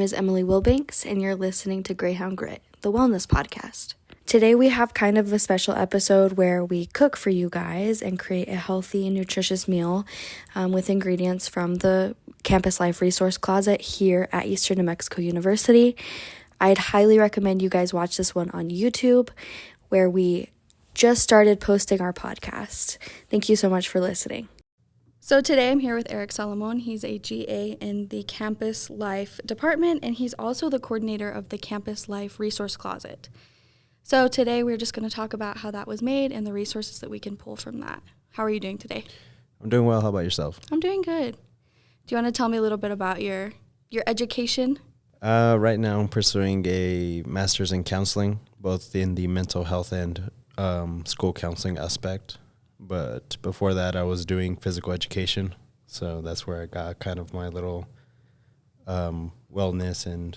is Emily Wilbanks, and you're listening to Greyhound Grit, the wellness podcast. Today we have kind of a special episode where we cook for you guys and create a healthy and nutritious meal with ingredients from the Campus Life Resource Closet here at Eastern New Mexico University. I'd highly recommend you guys watch this one on YouTube, where we just started posting our podcast. Thank you so much for listening. So today I'm here with Eric Salomon. He's a GA in the Campus Life department, and he's also the coordinator of the Campus Life Resource Closet. So today we're just going to talk about how that was made and the resources that we can pull from that. How are you doing today? I'm doing well. How about yourself? I'm doing good. Do you want to tell me a little bit about your education? Right now I'm pursuing a master's in counseling, both in the mental health and school counseling aspect. But before that, I was doing physical education. So that's where I got kind of my little wellness and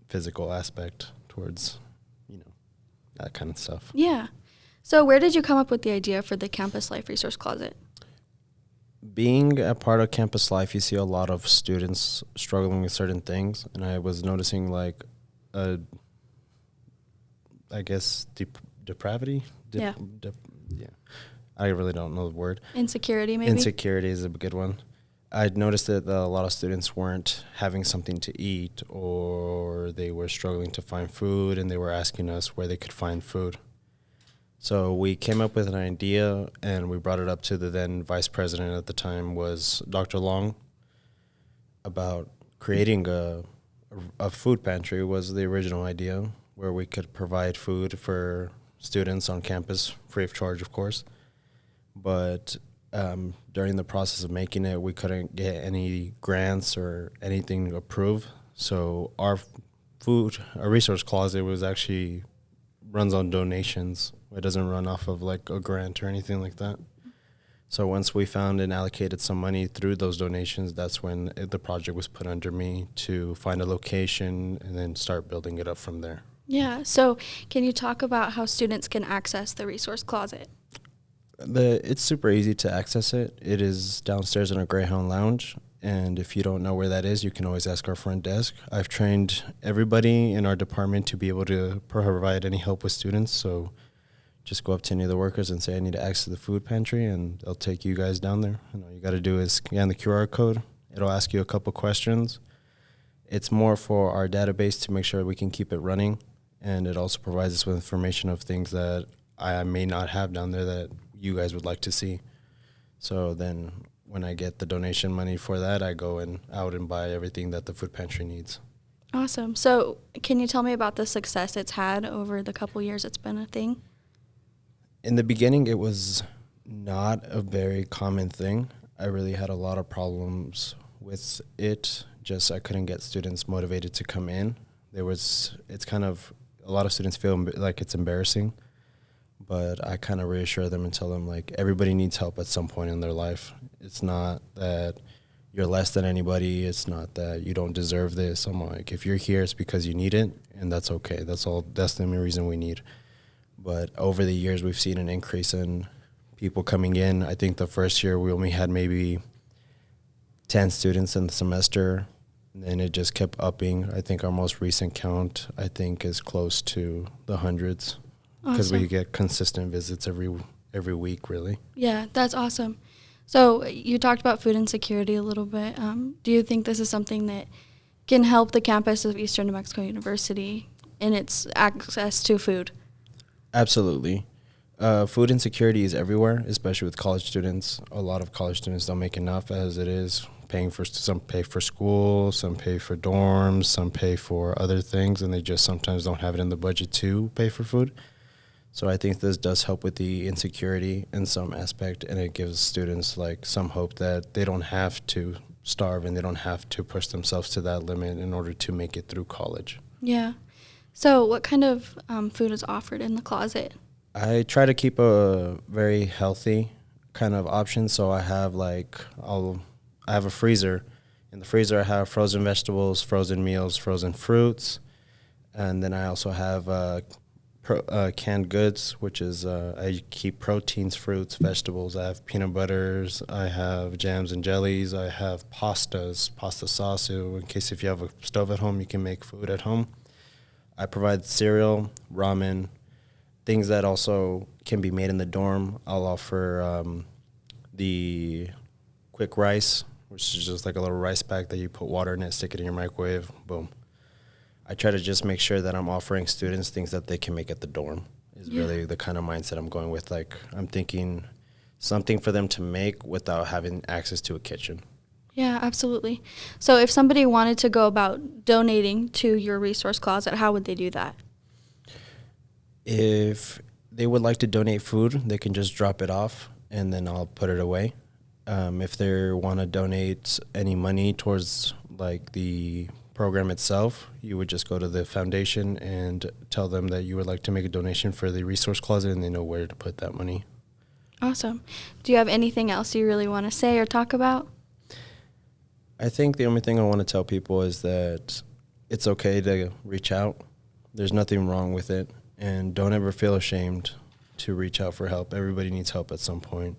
physical aspect towards, that kind of stuff. Yeah. So where did you come up with the idea for the Campus Life Resource Closet? Being a part of Campus Life, you see a lot of students struggling with certain things. And I was noticing depravity. Yeah. I really don't know the word. Insecurity, maybe? Insecurity is a good one. I'd noticed that a lot of students weren't having something to eat, or they were struggling to find food, and they were asking us where they could find food. So we came up with an idea, and we brought it up to the then vice president at the time, was Dr. Long, about creating a food pantry. Was the original idea, where we could provide food for students on campus, free of charge, of course. But during the process of making it, we couldn't get any grants or anything approved. So our resource closet runs on donations. It doesn't run off of like a grant or anything like that. So once we found and allocated some money through those donations, that's when the project was put under me to find a location and then start building it up from there. Yeah. So can you talk about how students can access the resource closet? It's super easy to access it. It is downstairs in a Greyhound lounge, and if you don't know where that is, you can always ask our front desk. I've trained everybody in our department to be able to provide any help with students, so just go up to any of the workers and say, I need to access the food pantry, and they'll take you guys down there. And all you got to do is scan the QR code. It'll ask you a couple questions. It's more for our database to make sure we can keep it running, and it also provides us with information of things that I may not have down there that you guys would like to see. So then when I get the donation money for that, I go out and buy everything that the food pantry needs. Awesome. So can you tell me about the success it's had over the couple years it's been a thing? In the beginning, it was not a very common thing. I really had a lot of problems with it. I couldn't get students motivated to come in. It's kind of, a lot of students feel like it's embarrassing. But I kind of reassure them and tell them, like, everybody needs help at some point in their life. It's not that you're less than anybody. It's not that you don't deserve this. I'm like, if you're here, it's because you need it, and that's okay. That's the only reason we need. But over the years, we've seen an increase in people coming in. I think the first year we only had maybe 10 students in the semester, and then it just kept upping. I think our most recent count, is close to the hundreds. Because we get consistent visits every week, really. Yeah, that's awesome. So you talked about food insecurity a little bit. Do you think this is something that can help the campus of Eastern New Mexico University in its access to food? Absolutely. Food insecurity is everywhere, especially with college students. A lot of college students don't make enough as it is. Some pay for school, some pay for dorms, some pay for other things, and they just sometimes don't have it in the budget to pay for food. So I think this does help with the insecurity in some aspect, and it gives students like some hope that they don't have to starve and they don't have to push themselves to that limit in order to make it through college. Yeah. So what kind of food is offered in the closet? I try to keep a very healthy kind of option. So I have I have a freezer. In the freezer I have frozen vegetables, frozen meals, frozen fruits, and then I also have canned goods, which is I keep proteins, fruits, vegetables. I have peanut butters. I have jams and jellies. I have pastas, pasta sauce. So in case if you have a stove at home, you can make food at home. I provide cereal, ramen, things that also can be made in the dorm. I'll offer the quick rice, which is just like a little rice pack that you put water in it, stick it in your microwave, boom. I try to just make sure that I'm offering students things that they can make at the dorm is really the kind of mindset I'm going with. Like, I'm thinking something for them to make without having access to a kitchen. Yeah, absolutely. So if somebody wanted to go about donating to your resource closet, how would they do that? If they would like to donate food, they can just drop it off and then I'll put it away. If they want to donate any money towards like the program itself, you would just go to the foundation and tell them that you would like to make a donation for the resource closet and they know where to put that money. Awesome. Do you have anything else you really want to say or talk about? I think the only thing I want to tell people is that it's okay to reach out. There's nothing wrong with it. And don't ever feel ashamed to reach out for help. Everybody needs help at some point.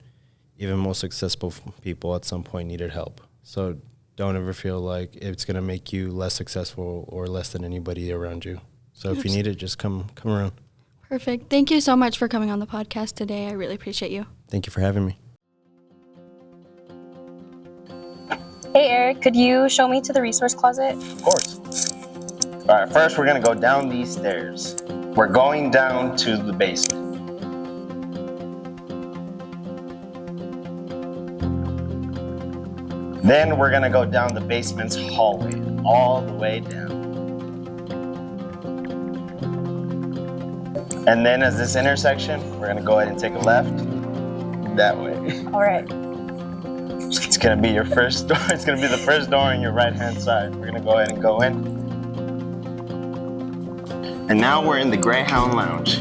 Even most successful people at some point needed help. So don't ever feel like it's going to make you less successful or less than anybody around you. So if you need it, just come around. Perfect. Thank you so much for coming on the podcast today. I really appreciate you. Thank you for having me. Hey Eric, could you show me to the resource closet? Of course. All right, first we're gonna go down these stairs. We're going down to the basement. Then we're gonna go down the basement's hallway, all the way down. And then as this intersection, we're gonna go ahead and take a left that way. All right. It's gonna be your first door. It's gonna be the first door on your right-hand side. We're gonna go ahead and go in. And now we're in the Greyhound Lounge.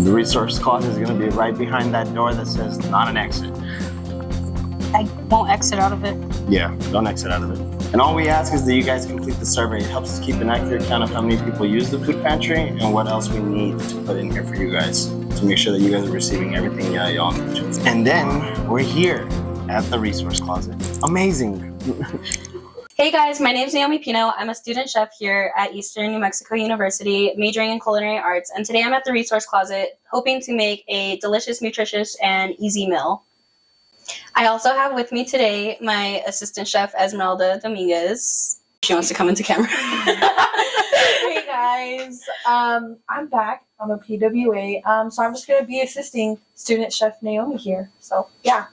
The resource closet is gonna be right behind that door that says not an exit. I won't exit out of it. Yeah, don't exit out of it. And all we ask is that you guys complete the survey. It helps us keep an accurate count of how many people use the food pantry and what else we need to put in here for you guys to make sure that you guys are receiving everything y'all need to. And then we're here at the resource closet. Amazing. Hey guys, my name is Naomi Pino. I'm a student chef here at Eastern New Mexico University, majoring in culinary arts. And today I'm at the resource closet, hoping to make a delicious, nutritious, and easy meal. I also have with me today my assistant chef, Esmeralda Dominguez. She wants to come into camera. Hey guys, I'm back. I'm a PWA, so I'm just going to be assisting student chef Naomi here. So yeah.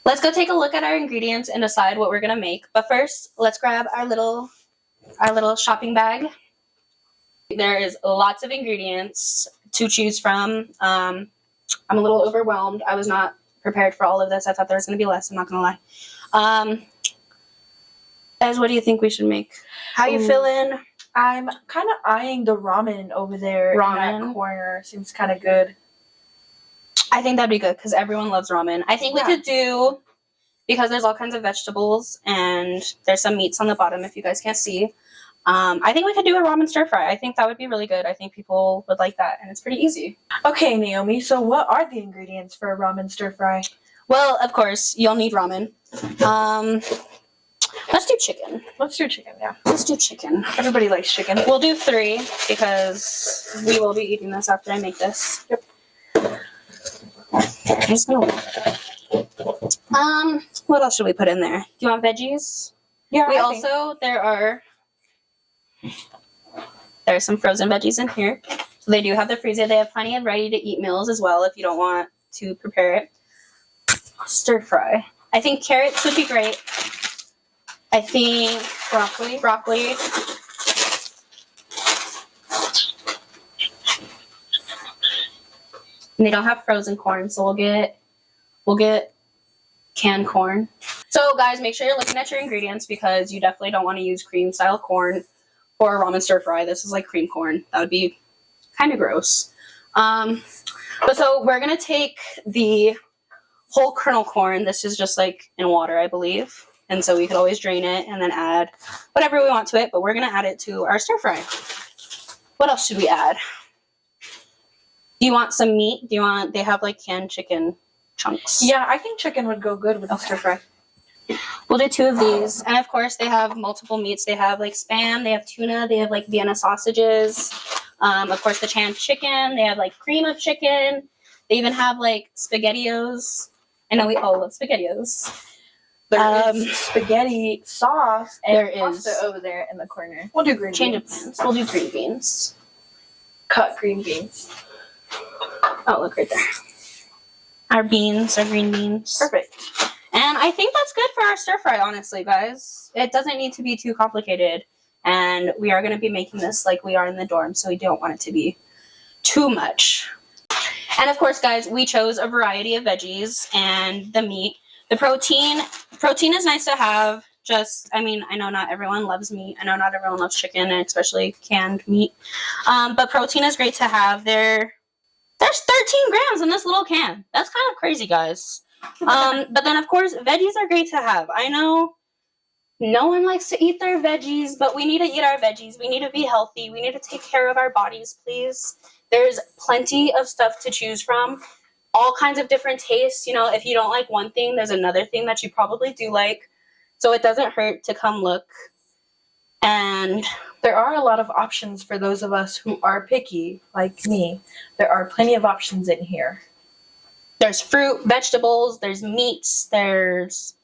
Let's go take a look at our ingredients and decide what we're gonna make. But first, let's grab our little shopping bag. There is lots of ingredients to choose from. I'm a little overwhelmed. I was not prepared for all of this. I thought there was gonna be less, I'm not gonna lie. Ez, what do you think we should make? How you feeling? I'm kind of eyeing the ramen over there in that corner. Seems kind of good. I think that'd be good because everyone loves ramen. I think we could do, because there's all kinds of vegetables and there's some meats on the bottom if you guys can't see. I think we could do a ramen stir fry. I think that would be really good. I think people would like that and it's pretty easy. Okay, Naomi, so what are the ingredients for a ramen stir fry? Well, of course, you'll need ramen. Let's do chicken. Let's do chicken, yeah. Let's do chicken. Everybody likes chicken. We'll do 3 because we will be eating this after I make this. Yep. I'm just gonna what else should we put in there? Do you want veggies? Yeah. There's some frozen veggies in here. So they do have the freezer. They have plenty of ready to eat meals as well if you don't want to prepare it. Stir fry. I think carrots would be great. I think broccoli. And they don't have frozen corn, so we'll get canned corn. So guys, make sure you're looking at your ingredients because you definitely don't want to use cream style corn for a ramen stir fry. This is like cream corn. That would be kind of gross. But so we're gonna take the whole kernel corn. This is just like in water, I believe. And so we could always drain it and then add whatever we want to it, but we're going to add it to our stir fry. What else should we add? Do you want some meat? They have like canned chicken chunks. Yeah, I think chicken would go good with the stir fry. We'll do 2 of these. And of course, they have multiple meats. They have like Spam, they have tuna, they have like Vienna sausages. Of course, the canned chicken. They have like cream of chicken. They even have like SpaghettiOs. I know we all love SpaghettiOs. There is spaghetti sauce and There pasta is. over there in the corner. We'll do green Change of beans. plans. We'll do green beans. Cut green beans. Oh, look right there. Our beans, our green beans. Perfect. And I think that's good for our stir fry, honestly, guys. It doesn't need to be too complicated. And we are going to be making this like we are in the dorm, so we don't want it to be too much. And of course, guys, we chose a variety of veggies and the meat. The protein is nice to have. I know not everyone loves meat. I know not everyone loves chicken, and especially canned meat. But protein is great to have. There's 13 grams in this little can. That's kind of crazy, guys. But then, of course, veggies are great to have. I know no one likes to eat their veggies, but we need to eat our veggies. We need to be healthy. We need to take care of our bodies, please. There's plenty of stuff to choose from. All kinds of different tastes. If you don't like one thing, there's another thing that you probably do like. So it doesn't hurt to come look. And There are a lot of options for those of us who are picky, like me. There are plenty of options in here. there's fruit, vegetables, there's meats, there's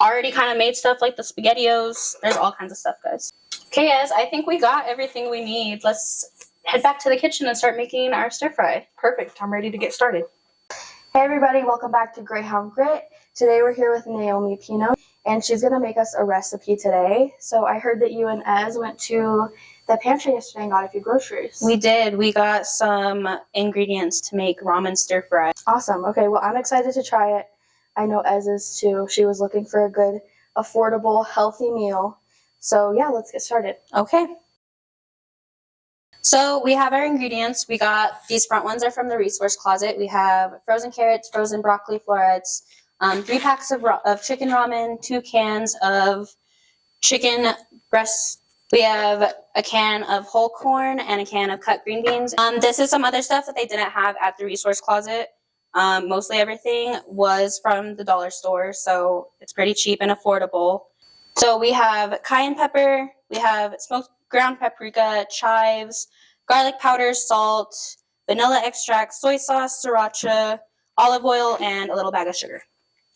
already kind of made stuff like the SpaghettiOs. There's all kinds of stuff, guys. Okay, guys, I think we got everything we need. Let's head back to the kitchen and start making our stir fry. Perfect. I'm ready to get started. Hey everybody, welcome back to Greyhound Grit. Today we're here with Naomi Pino, and she's going to make us a recipe today. So I heard that you and Ez went to the pantry yesterday and got a few groceries. We did. We got some ingredients to make ramen stir fry. Awesome. Okay, well, I'm excited to try it. I know Ez is too. She was looking for a good, affordable, healthy meal. So yeah, let's get started. Okay. So we have our ingredients. We got, these front ones are from the resource closet. We have frozen carrots, frozen broccoli florets, 3 packs of chicken ramen, 2 cans of chicken breast. We have a can of whole corn and a can of cut green beans. This is some other stuff that they didn't have at the resource closet. Mostly everything was from the dollar store, so it's pretty cheap and affordable. So we have cayenne pepper, we have smoked ground paprika, chives, garlic powder, salt, vanilla extract, soy sauce, sriracha, olive oil, and a little bag of sugar.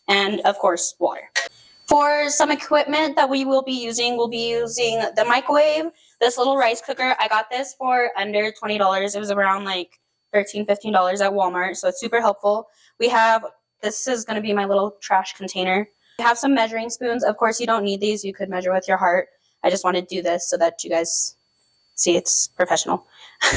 And, of course, water. For some equipment that we will be using, we'll be using the microwave, this little rice cooker. I got this for under $20. It was around like $13, $15 at Walmart, so it's super helpful. We have, this is going to be my little trash container. We have some measuring spoons. Of course, you don't need these. You could measure with your heart. I just want to do this so that you guys see it's professional.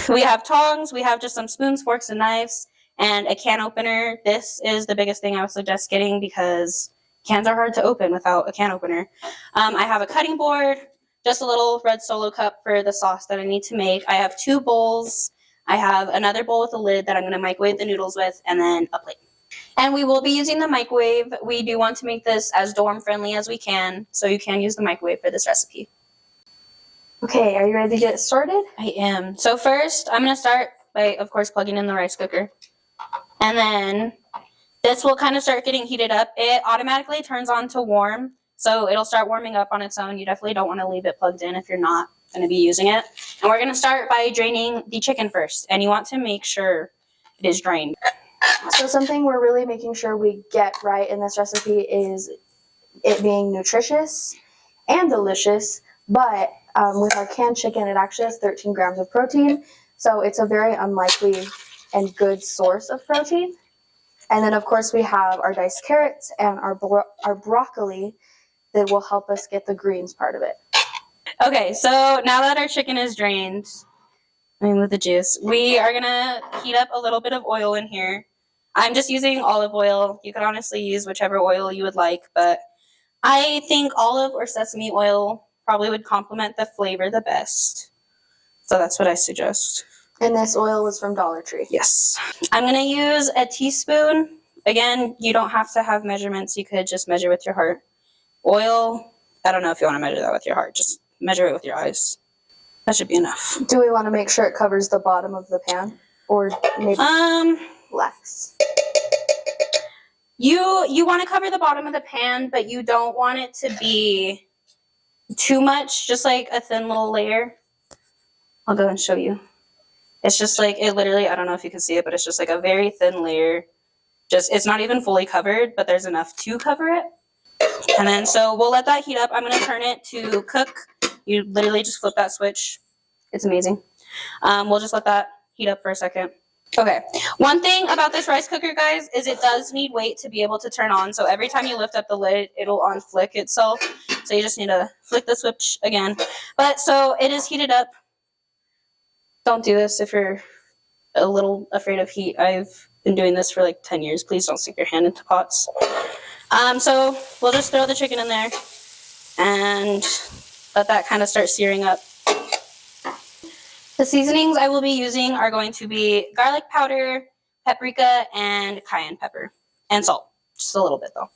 We have tongs. We have just some spoons, forks, and knives, and a can opener. This is the biggest thing I would suggest getting because cans are hard to open without a can opener. I have a cutting board, just a little red Solo cup for the sauce that I need to make. I have 2 bowls. I have another bowl with a lid that I'm going to microwave the noodles with, and then a plate. And we will be using the microwave. We do want to make this as dorm friendly as we can, so you can use the microwave for this recipe. Okay, are you ready to get started? I am. So first, I'm going to start by, of course, plugging in the rice cooker. And then this will kind of start getting heated up. It automatically turns on to warm, so it'll start warming up on its own. You definitely don't want to leave it plugged in if you're not going to be using it. And we're going to start by draining the chicken first, and you want to make sure it is drained. So something we're really making sure we get right in this recipe is it being nutritious and delicious, but with our canned chicken, it actually has 13 grams of protein, so it's a very unlikely and good source of protein. And then, of course, we have our diced carrots and our broccoli that will help us get the greens part of it. Okay, so now that our chicken is drained, with the juice, we are going to heat up a little bit of oil in here. I'm just using olive oil. You could honestly use whichever oil you would like, but I think olive or sesame oil probably would complement the flavor the best. So that's what I suggest. And this oil was from Dollar Tree. Yes. I'm going to use a teaspoon. Again, you don't have to have measurements. You could just measure with your heart. Oil, I don't know if you want to measure that with your heart. Just measure it with your eyes. That should be enough. Do we want to make sure it covers the bottom of the pan, or maybe less? You want to cover the bottom of the pan, but you don't want it to be too much, just like a thin little layer. I'll go and show you. It's just like, it literally, I don't know if you can see it, but it's just like a very thin layer. Just, it's not even fully covered, but there's enough to cover it. And then, so we'll let that heat up. I'm going to turn it to cook. You literally just flip that switch. It's amazing. We'll just let that heat up for a second. Okay. One thing about this rice cooker, guys, is it does need weight to be able to turn on. So every time you lift up the lid, it'll unflick itself. So you just need to flick the switch again. But so it is heated up. Don't do this if you're a little afraid of heat. I've been doing this for like 10 years. Please don't stick your hand into pots. So we'll just throw the chicken in there and let that kind of start searing up. The seasonings I will be using are going to be garlic powder, paprika, and cayenne pepper, and salt. Just a little bit though.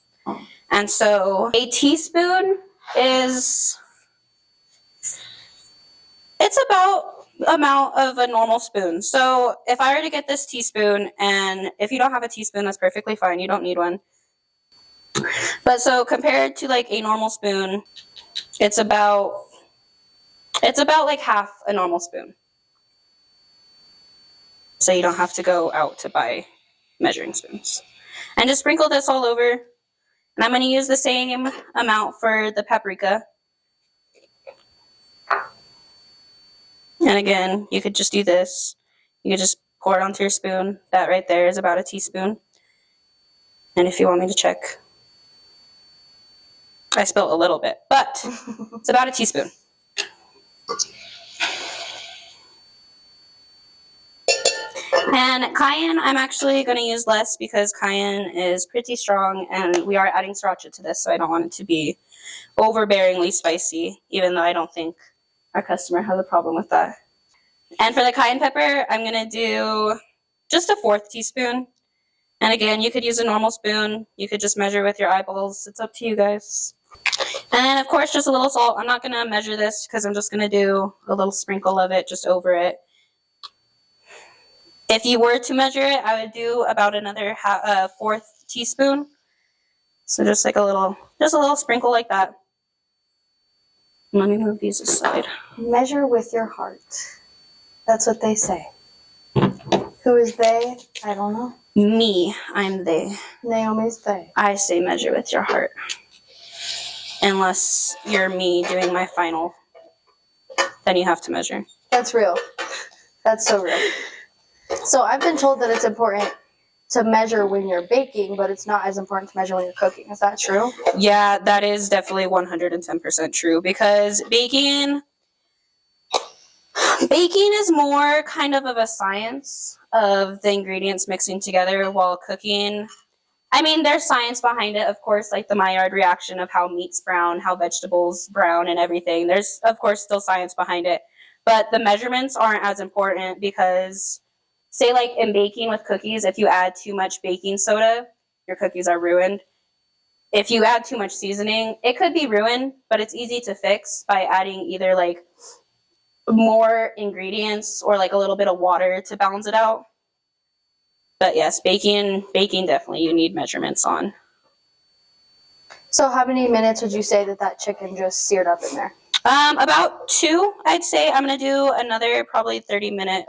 And so a teaspoon is, it's about the amount of a normal spoon. So if I were to get this teaspoon, and if you don't have a teaspoon, that's perfectly fine. You don't need one. But so compared to like a normal spoon, it's about like half a normal spoon. So you don't have to go out to buy measuring spoons. And just sprinkle this all over. And I'm going to use the same amount for the paprika. And again, you could just do this. You could just pour it onto your spoon. That right there is about a teaspoon. And if you want me to check, I spilled a little bit, but it's about a teaspoon. And cayenne, I'm actually going to use less because cayenne is pretty strong, and we are adding sriracha to this, so I don't want it to be overbearingly spicy, even though I don't think our customer has a problem with that. And for the cayenne pepper, I'm going to do just a 1/4 teaspoon. And again, you could use a normal spoon. You could just measure with your eyeballs. It's up to you guys. And then, of course, just a little salt. I'm not going to measure this because I'm just going to do a little sprinkle of it just over it. If you were to measure it, I would do about another 1/4 teaspoon. So just like a little sprinkle like that. Let me move these aside. Measure with your heart. That's what they say. Who is they? I don't know. Me, I'm they. Naomi's they. I say measure with your heart. Unless you're me doing my final, then you have to measure. That's real. That's so real. So I've been told that it's important to measure when you're baking, but it's not as important to measure when you're cooking. Is that true? Yeah, that is definitely 110% true, because baking is more kind of a science of the ingredients mixing together, while cooking, I mean, there's science behind it, of course, like the Maillard reaction of how meats brown, how vegetables brown and everything. There's, of course, still science behind it, but the measurements aren't as important because, say like in baking with cookies, if you add too much baking soda, your cookies are ruined. If you add too much seasoning, it could be ruined, but it's easy to fix by adding either like more ingredients or like a little bit of water to balance it out. But yes, baking definitely you need measurements on. So how many minutes would you say that chicken just seared up in there? About 2, I'd say. I'm gonna do another probably 30 minutes.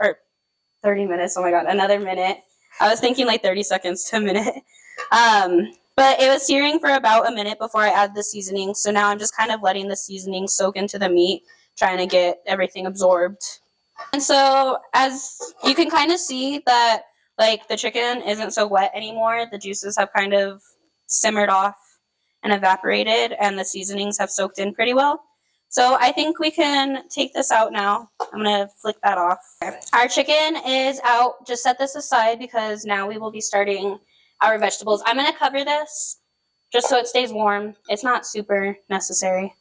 Oh my god, another minute. I was thinking like 30 seconds to a minute. But it was searing for about a minute before I add the seasoning. So now I'm just kind of letting the seasoning soak into the meat, trying to get everything absorbed. And so as you can kind of see that like the chicken isn't so wet anymore. The juices have kind of simmered off and evaporated, and the seasonings have soaked in pretty well. So I think we can take this out now. I'm going to flick that off. Okay. Our chicken is out. Just set this aside because now we will be starting our vegetables. I'm going to cover this just so it stays warm. It's not super necessary.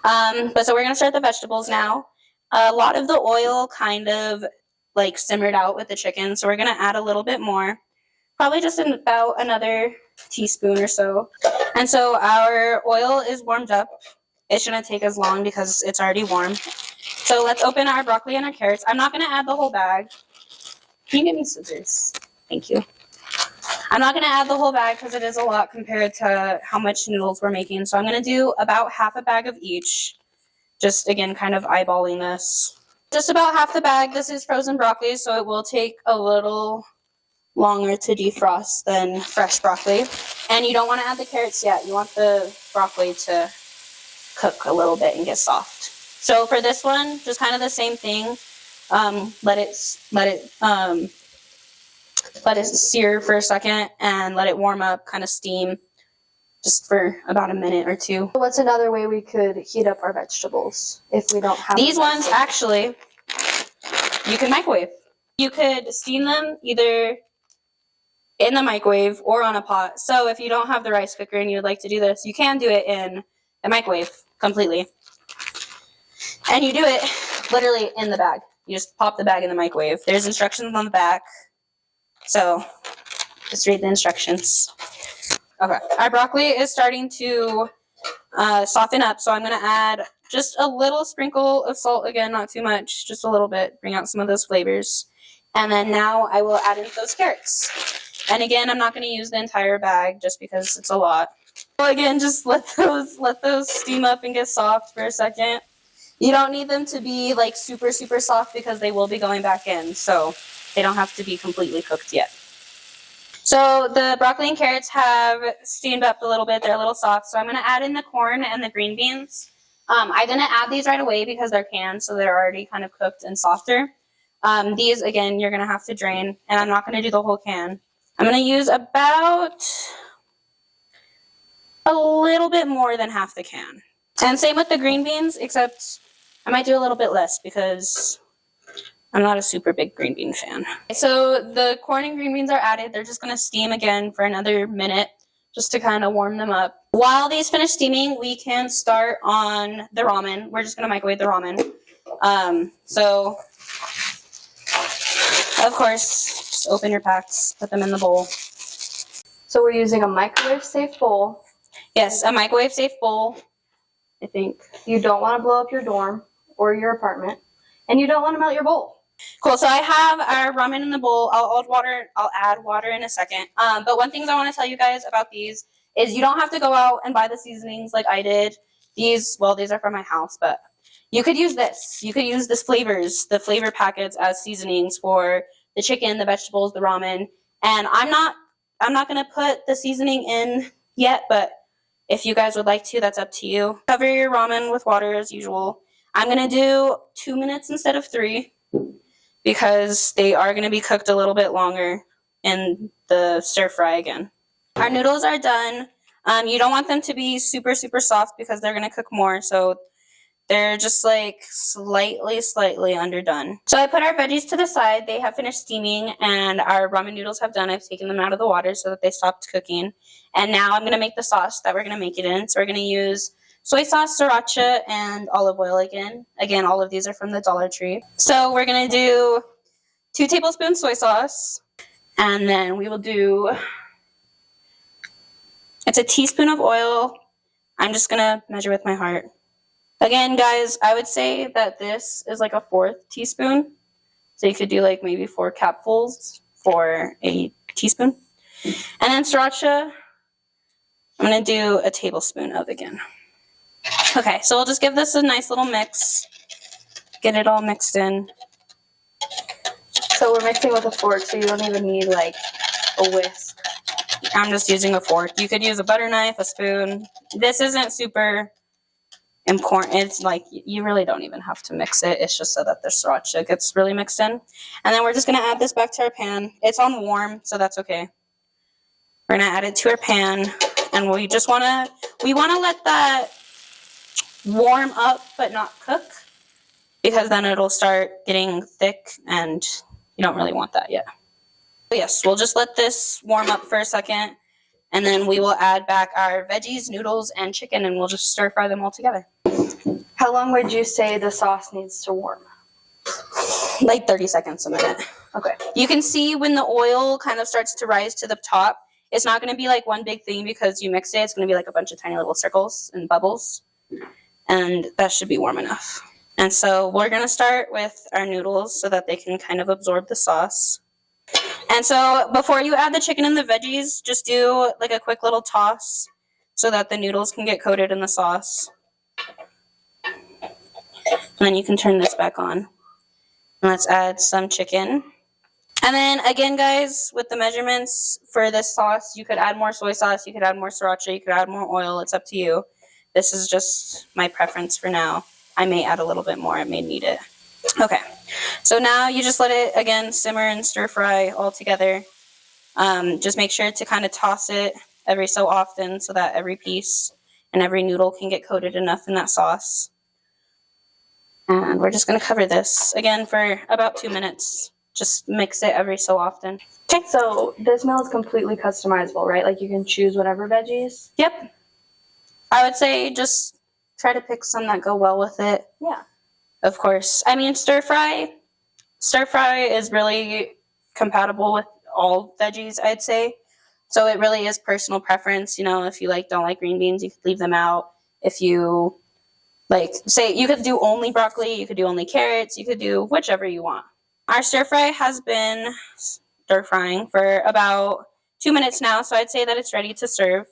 But so we're going to start the vegetables now. A lot of the oil kind of like simmered out with the chicken, so we're going to add a little bit more. Probably just about another teaspoon or so. And so our oil is warmed up. It shouldn't take as long because it's already warm. So let's open our broccoli and our carrots. I'm not going to add the whole bag. Can you give me scissors? Thank you. I'm not going to add the whole bag because it is a lot compared to how much noodles we're making. So I'm going to do about half a bag of each. Just, again, kind of eyeballing this. Just about half the bag. This is frozen broccoli, so it will take a little longer to defrost than fresh broccoli. And you don't want to add the carrots yet. You want the broccoli to cook a little bit and get soft. So for this one, just kind of the same thing. Let it sear for a second and let it warm up, kind of steam, just for about a minute or two. What's another way we could heat up our vegetables if we don't have These ones, actually, you can microwave. You could steam them either in the microwave or on a pot. So if you don't have the rice cooker and you would like to do this, you can do it in a microwave completely. And you do it literally in the bag. You just pop the bag in the microwave. There's instructions on the back. So just read the instructions. Okay, our broccoli is starting to soften up, so I'm going to add just a little sprinkle of salt. Again, not too much, just a little bit. Bring out some of those flavors. And then now I will add in those carrots. And again, I'm not going to use the entire bag just because it's a lot. So again, just let those steam up and get soft for a second. You don't need them to be like super, super soft because they will be going back in. So they don't have to be completely cooked yet. So the broccoli and carrots have steamed up a little bit. They're a little soft. So I'm going to add in the corn and the green beans. I didn't add these right away because they're canned, so they're already kind of cooked and softer. These, again, you're going to have to drain, and I'm not going to do the whole can. I'm going to use about a little bit more than half the can. And same with the green beans, except I might do a little bit less because I'm not a super big green bean fan. So the corn and green beans are added. They're just going to steam again for another minute just to kind of warm them up. While these finish steaming, we can start on the ramen. We're just going to microwave the ramen. So, of course, just open your packs, put them in the bowl. So we're using a microwave-safe bowl. Yes, a microwave-safe bowl, I think. You don't want to blow up your dorm or your apartment, and you don't want to melt your bowl. Cool, so I have our ramen in the bowl. I'll add water in a second. But one thing I want to tell you guys about these is you don't have to go out and buy the seasonings like I did. These are from my house, but you could use this. You could use the flavor packets as seasonings for the chicken, the vegetables, the ramen. And I'm not going to put the seasoning in yet, but if you guys would like to, that's up to you. Cover your ramen with water as usual. I'm going to do 2 minutes instead of 3 because they are going to be cooked a little bit longer in the stir fry again. Our noodles are done. You don't want them to be super, super soft because they're going to cook more. So they're just like slightly underdone. So I put our veggies to the side. They have finished steaming and our ramen noodles have done. I've taken them out of the water so that they stopped cooking. And now I'm going to make the sauce that we're going to make it in. So we're going to use soy sauce, sriracha, and olive oil again. Again, all of these are from the Dollar Tree. So we're going to do 2 tablespoons soy sauce. And then we will do, it's a teaspoon of oil. I'm just going to measure with my heart. Again, guys, I would say that this is like a 4th teaspoon. So you could do like maybe 4 capfuls for a teaspoon. And then sriracha, I'm going to do a tablespoon of again. Okay, so we'll just give this a nice little mix. Get it all mixed in. So we're mixing with a fork, so you don't even need like a whisk. I'm just using a fork. You could use a butter knife, a spoon. This isn't super important. It's like you really don't even have to mix it. It's just so that the sriracha gets really mixed in. And then we're just going to add this back to our pan. It's on warm, so that's okay. We're going to add it to our pan, and we want to let that warm up but not cook, because then it'll start getting thick and you don't really want that yet. So yes, we'll just let this warm up for a second, and then we will add back our veggies, noodles, and chicken, and we'll just stir fry them all together. How long would you say the sauce needs to warm? Like 30 seconds, a minute. Okay. You can see when the oil kind of starts to rise to the top, It's not going to be like one big thing because you mixed it. It's going to be like a bunch of tiny little circles and bubbles. And that should be warm enough. And so we're going to start with our noodles so that they can kind of absorb the sauce. And so before you add the chicken and the veggies, just do like a quick little toss so that the noodles can get coated in the sauce. And then you can turn this back on. And let's add some chicken. And then again, guys, with the measurements for this sauce, you could add more soy sauce, you could add more sriracha, you could add more oil. It's up to you. This is just my preference for now. I may add a little bit more. I may need it. Okay. So now you just let it, again, simmer and stir fry all together. Just make sure to kind of toss it every so often so that every piece and every noodle can get coated enough in that sauce. And we're just going to cover this, again, for about 2 minutes. Just mix it every so often. Okay. So this meal is completely customizable, right? Like you can choose whatever veggies? Yep. I would say just try to pick some that go well with it. Yeah. Of course. I mean, stir fry is really compatible with all veggies, I'd say. So it really is personal preference. You know, if you don't like green beans, you could leave them out. If you say you could do only broccoli, you could do only carrots, you could do whichever you want. Our stir fry has been stir frying for about 2 minutes now, so I'd say that it's ready to serve.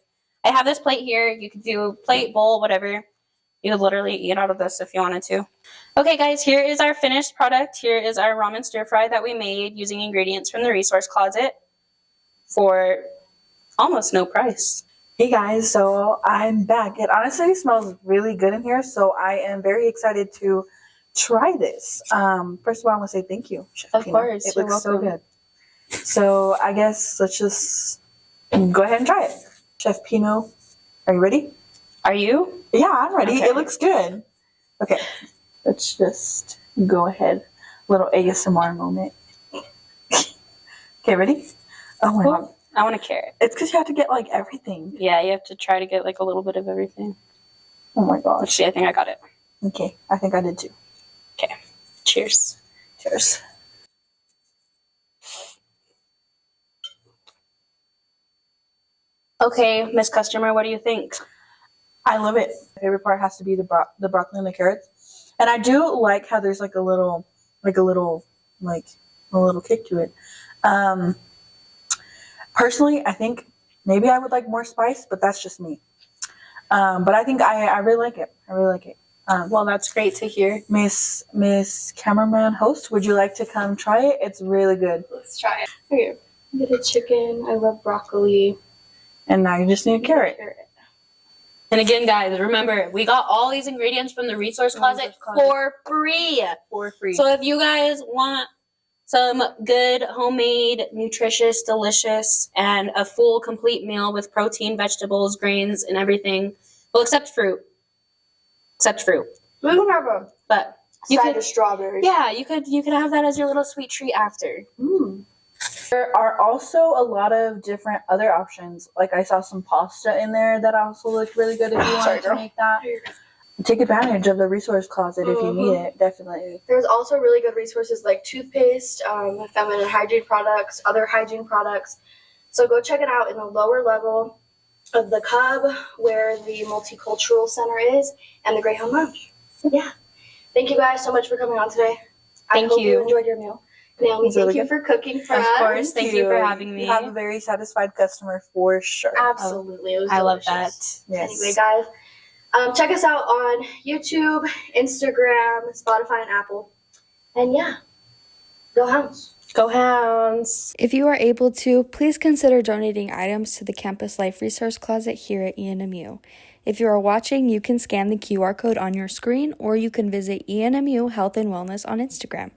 I have this plate here. You could do plate, bowl, whatever. You could literally eat out of this if you wanted to. Okay, guys, here is our finished product. Here is our ramen stir fry that we made using ingredients from the resource closet for almost no price. Hey guys, so I'm back. It honestly smells really good in here, so I am very excited to try this. First of all, I want to say thank you, Chef Of Pino. course, It you're looks so welcome. good. So I guess let's just go ahead and try it. Chef Pino, are you ready? Are you? Yeah, I'm ready. Okay. It looks good. Okay, let's just go ahead. Little ASMR moment. Okay, ready? Oh my god. I want a carrot. It's because you have to get everything. Yeah, you have to try to get a little bit of everything. Oh my Let's gosh. see, I think I got it. Okay, I think I did too. Okay. Cheers. Cheers. Okay, Miss Customer, what do you think? I love it. My favorite part has to be the broccoli and the carrots, and I do like how there's a little kick to it. Personally, I think maybe I would like more spice, but that's just me. But I think I really like it. I really like it. Well, that's great to hear. Miss Cameraman host, would you like to come try it? It's really good. Let's try it. Okay, get a chicken. I love broccoli. And now you just need a carrot. And again, guys, remember, we got all these ingredients from the resource closet for free. For free. So if you guys want some good, homemade, nutritious, delicious, and a full, complete meal with protein, vegetables, grains, and everything, well, except fruit. Except fruit. We can have a But you side could, of strawberries. yeah, you could have that as your little sweet treat after. There are also a lot of different other options. Like I saw some pasta in there that also looked really good if you wanted to make that. Take advantage of the resource closet if you need it, definitely. There's also really good resources like toothpaste, feminine hygiene products, other hygiene products. So go check it out in the lower level of the Cub where the Multicultural Center is and the Greyhound Lounge. Yeah. Thank you guys so much for coming on today. I hope you enjoyed your meal. Naomi, It's really thank you good. for cooking for Of us. course. Thank you for having me. You have a very satisfied customer for sure. Absolutely. It was I love delicious. that. Yes. Anyway, guys, check us out on YouTube, Instagram, Spotify, and Apple. And yeah, go Hounds. Go Hounds. If you are able to, please consider donating items to the Campus Life Resource Closet here at ENMU. If you are watching, you can scan the QR code on your screen, or you can visit ENMU Health and Wellness on Instagram.